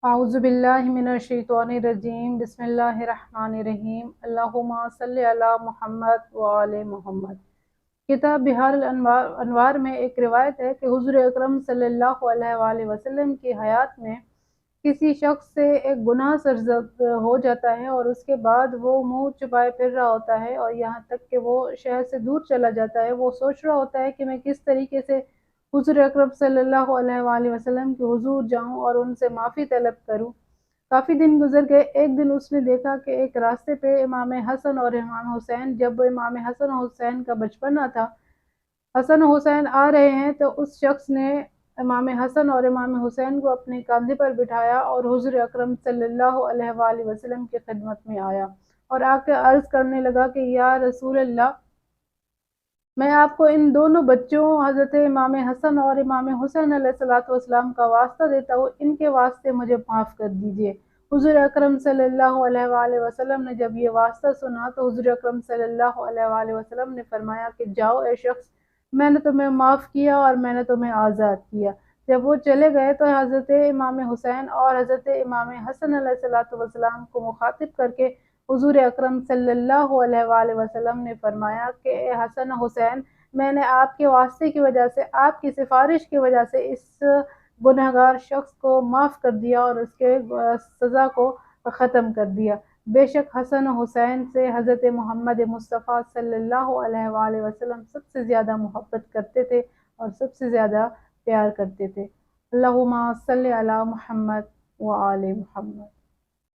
اعوذ باللہ من الشیطان الرجیم بسم اللہ الرحمن الرحیم اللہم صلی علی محمد وآل محمد۔ کتاب بحار الانوار میں ایک روایت ہے کہ حضور اکرم صلی اللہ علیہ وآلہ وسلم کی حیات میں کسی شخص سے ایک گناہ سرزد ہو جاتا ہے اور اس کے بعد وہ منہ چھپائے پھر رہا ہوتا ہے اور یہاں تک کہ وہ شہر سے دور چلا جاتا ہے۔ وہ سوچ رہا ہوتا ہے کہ میں کس طریقے سے حضور اکرم صلی اللہ علیہ وآلہ وسلم کے حضور جاؤں اور ان سے معافی طلب کروں۔ کافی دن گزر گئے۔ ایک دن اس نے دیکھا کہ ایک راستے پہ امام حسن اور امام حسین، جب امام حسن اور حسین کا بچپنا تھا، حسن و حسین آ رہے ہیں تو اس شخص نے امام حسن اور امام حسین کو اپنے کاندھے پر بٹھایا اور حضور اکرم صلی اللہ علیہ وآلہ وسلم کی خدمت میں آیا اور آ کے عرض کرنے لگا کہ یا رسول اللہ، میں آپ کو ان دونوں بچوں حضرت امام حسن اور امام حسین علیہ السلام کا واسطہ دیتا ہوں، ان کے واسطے مجھے معاف کر دیجئے۔ حضور اکرم صلی اللہ علیہ وآلہ وسلم نے جب یہ واسطہ سنا تو حضور اکرم صلی اللہ علیہ وآلہ وسلم نے فرمایا کہ جاؤ اے شخص، میں نے تمہیں معاف کیا اور میں نے تمہیں آزاد کیا۔ جب وہ چلے گئے تو حضرت امام حسین اور حضرت امام حسن علیہ السلام کو مخاطب کر کے حضور اکرم صلی اللہ علیہ وآلہ وسلم نے فرمایا کہ اے حسن حسین، میں نے آپ کے واسطے کی وجہ سے، آپ کی سفارش کی وجہ سے اس گنہگار شخص کو معاف کر دیا اور اس کے سزا کو ختم کر دیا۔ بے شک حسن و حسین سے حضرت محمد مصطفیٰ صلی اللہ علیہ وآلہ وسلم سب سے زیادہ محبت کرتے تھے اور سب سے زیادہ پیار کرتے تھے۔ اللہم صلی علی محمد وآل محمد۔